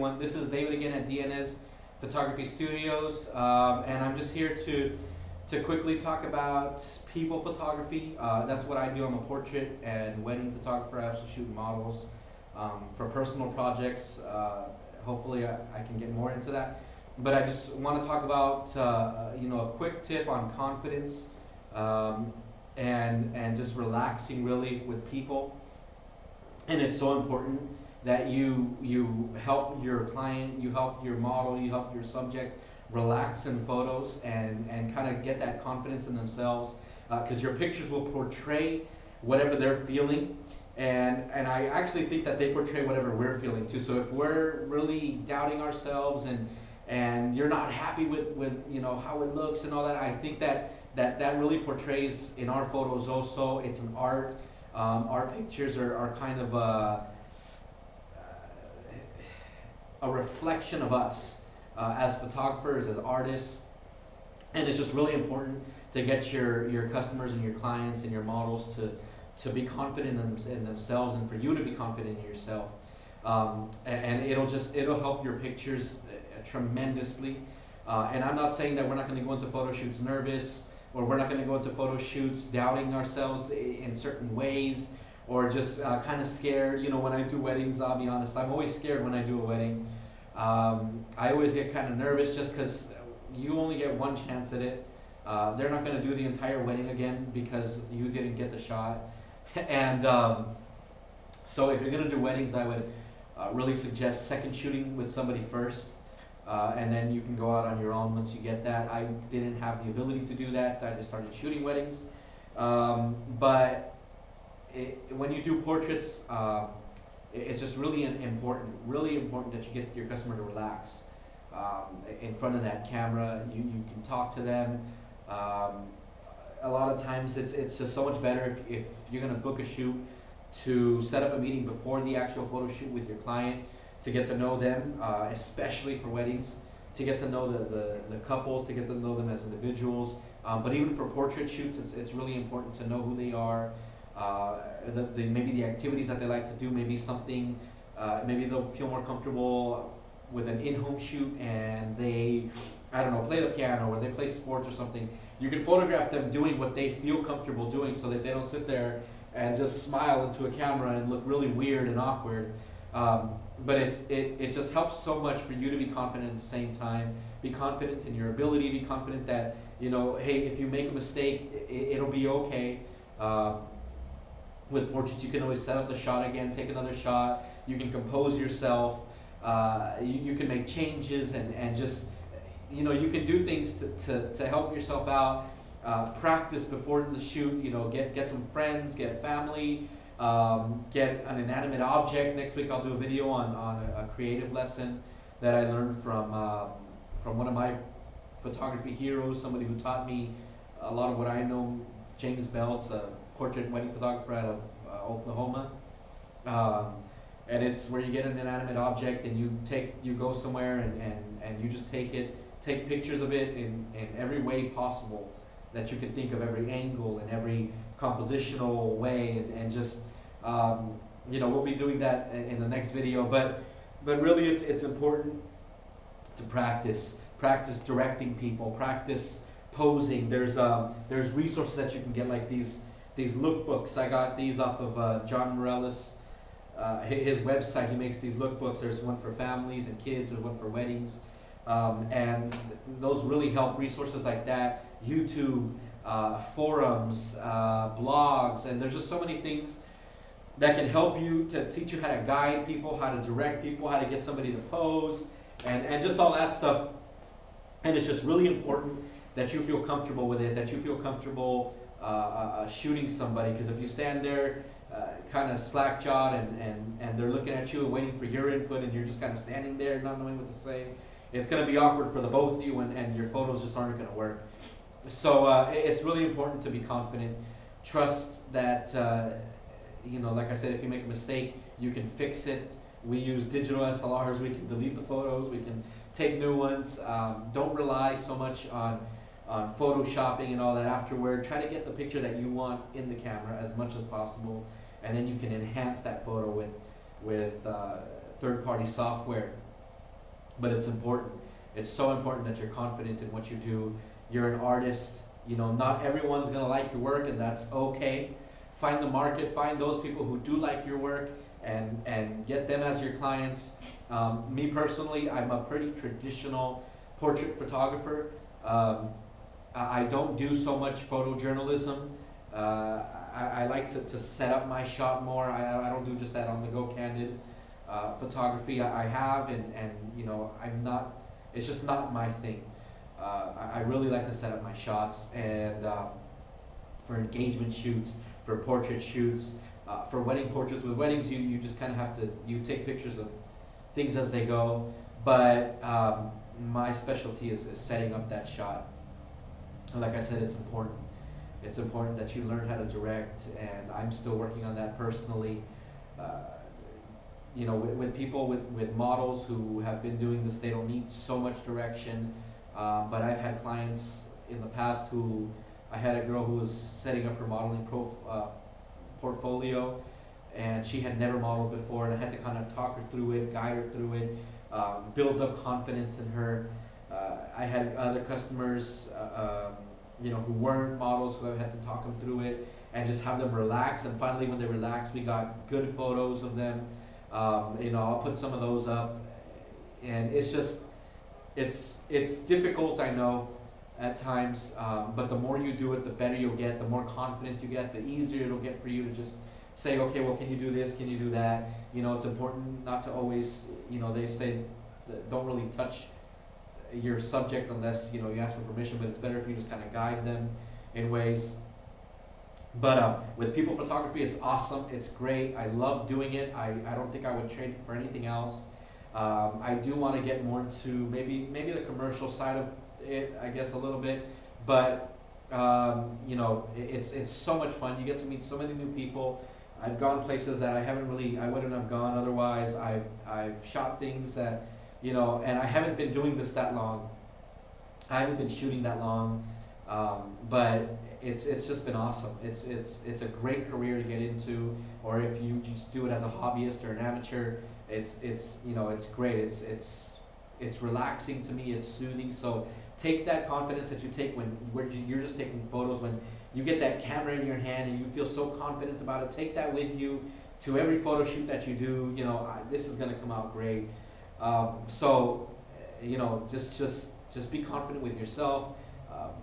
everyone. This is David again at DNS Photography Studios, and I'm just here to quickly talk about people photography. That's what I do. I'm a portrait and wedding photographer. I also shoot models for personal projects. Hopefully I can get more into that. But I just want to talk about a quick tip on confidence and just relaxing really with people. And it's so important that you help your client, you help your model, you help your subject relax in photos and kind of get that confidence in themselves, because your pictures will portray whatever they're feeling, and I actually think that they portray whatever we're feeling too. So if we're really doubting ourselves and you're not happy with how it looks and all that, I think that really portrays in our photos also. It's an art. Our pictures are kind of a reflection of us as photographers, as artists, and it's just really important to get your customers and your clients and your models to be confident in themselves, and for you to be confident in yourself. And it'll help your pictures tremendously. And I'm not saying that we're not going to go into photo shoots nervous, or we're not going to go into photo shoots doubting ourselves in certain ways, or just kind of scared. When I do weddings, I'll be honest, I'm always scared when I do a wedding. I always get kind of nervous just because you only get one chance at it. They're not going to do the entire wedding again because you didn't get the shot. And so if you're going to do weddings, I would really suggest second shooting with somebody first. And then you can go out on your own once you get that. I didn't have the ability to do that. I just started shooting weddings. But when you do portraits, it's just really important that you get your customer to relax in front of that camera. You can talk to them. A lot of times it's just so much better if you're going to book a shoot to set up a meeting before the actual photo shoot with your client, to get to know them, especially for weddings, to get to know the couples, to get to know them as individuals. But even for portrait shoots, it's really important to know who they are, maybe the activities that they like to do, maybe something, maybe they'll feel more comfortable with an in-home shoot and they, play the piano or they play sports or something. You can photograph them doing what they feel comfortable doing so that they don't sit there and just smile into a camera and look really weird and awkward. But it just helps so much for you to be confident at the same time. Be confident in your ability, be confident that, hey, if you make a mistake, it'll be okay. With portraits, you can always set up the shot again, take another shot. You can compose yourself. You can make changes and just, you can do things to help yourself out. Practice before the shoot, get some friends, get family, get an inanimate object. Next week I'll do a video on a creative lesson that I learned from one of my photography heroes, somebody who taught me a lot of what I know, James Belts, a portrait wedding photographer out of Oklahoma. And it's where you get an inanimate object and you go somewhere and you just take pictures of it in every way possible that you can think of, every angle and every compositional way, and just we'll be doing that in the next video. But really it's important to practice directing people, practice posing. There's resources that you can get, like these lookbooks. I got these off of John Morales, his website. He makes these lookbooks. There's one for families and kids, there's one for weddings, and those really help. Resources like that, YouTube, forums, blogs, and there's just so many things that can help you to teach you how to guide people, how to direct people, how to get somebody to pose, and just all that stuff. And it's just really important that you feel comfortable with it, that you feel comfortable shooting somebody, because if you stand there kind of slack-jawed and they're looking at you and waiting for your input, and you're just kind of standing there not knowing what to say, it's going to be awkward for the both of you, and your photos just aren't going to work. So it's really important to be confident. Trust that, like I said, if you make a mistake, you can fix it. We use digital SLRs. We can delete the photos. We can take new ones. Don't rely so much on photoshopping and all that afterward. Try to get the picture that you want in the camera as much as possible, and then you can enhance that photo with third-party software. but it's important. It's so important that you're confident in what you do. You're an artist. You know, not everyone's gonna like your work, and that's okay. Find the market, find those people who do like your work, and get them as your clients. Me personally, I'm a pretty traditional portrait photographer. I don't do so much photojournalism. I like to set up my shot more. I don't do just that on the go candid photography. I have, and you know, I'm not, it's just not my thing. I really like to set up my shots, and for engagement shoots, for portrait shoots, for wedding portraits. With weddings, you just kind of have to, you take pictures of things as they go, but my specialty is setting up that shot. And like I said, it's important. It's important that you learn how to direct, and I'm still working on that personally. You know, with people, with models who have been doing this, they don't need so much direction. But I've had clients in the past who, I had a girl who was setting up her modeling portfolio, and she had never modeled before, and I had to kind of talk her through it, guide her through it, build up confidence in her. I had other customers, you know, who weren't models, who I had to talk them through it and just have them relax. And finally, when they relaxed, we got good photos of them. You know, I'll put some of those up, and it's just, it's difficult, I know, at times, but the more you do it, the better you'll get, the more confident you get, the easier it'll get for you to just say, okay, well, can you do this, can you do that? You know, it's important not to always, you know, they say don't really touch your subject unless, you know, you ask for permission, but it's better if you just kind of guide them in ways. But with people photography, it's awesome, it's great, I love doing it. I don't think I would trade it for anything else. I do want to get more into maybe the commercial side of it, I guess, a little bit, but you know, it's so much fun. You get to meet so many new people. I've gone places that I wouldn't have gone otherwise. I've shot things that, you know, and I haven't been doing this that long. I haven't been shooting that long, but it's just been awesome. It's a great career to get into, or if you just do it as a hobbyist or an amateur, it's you know, it's great. It's relaxing to me. It's soothing. So take that confidence that you take when you're just taking photos, when you get that camera in your hand and you feel so confident about it. Take that with you to every photo shoot that you do. You know, this is gonna come out great. So, you know, just be confident with yourself.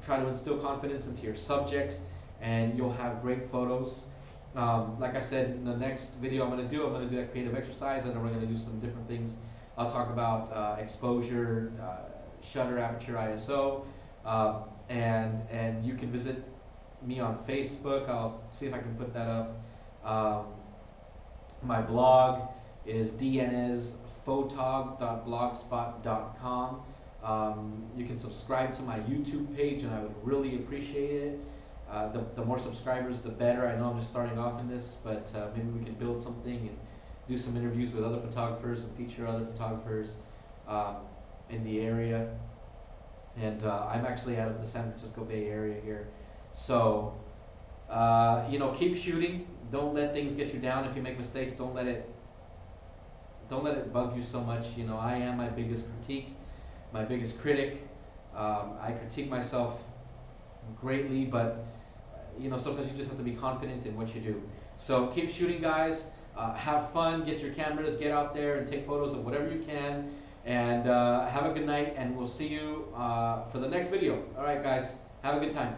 Try to instill confidence into your subjects, and you'll have great photos. Like I said, in the next video I'm gonna do that creative exercise, and then we're gonna do some different things. I'll talk about exposure, shutter, aperture, ISO, and you can visit me on Facebook. I'll see if I can put that up. My blog is dnezphotog.blogspot.com. You can subscribe to my YouTube page, and I would really appreciate it. The more subscribers, the better. I know I'm just starting off in this, but maybe we can build something and do some interviews with other photographers and feature other photographers in the area. And I'm actually out of the San Francisco Bay Area here. So, you know, keep shooting. Don't let things get you down. If you make mistakes, don't let it bug you so much. You know, I am my biggest critique, my biggest critic. I critique myself greatly, but you know, sometimes you just have to be confident in what you do. So keep shooting, guys. Have fun. Get your cameras. Get out there and take photos of whatever you can. And have a good night. And we'll see you for the next video. All right, guys. Have a good time.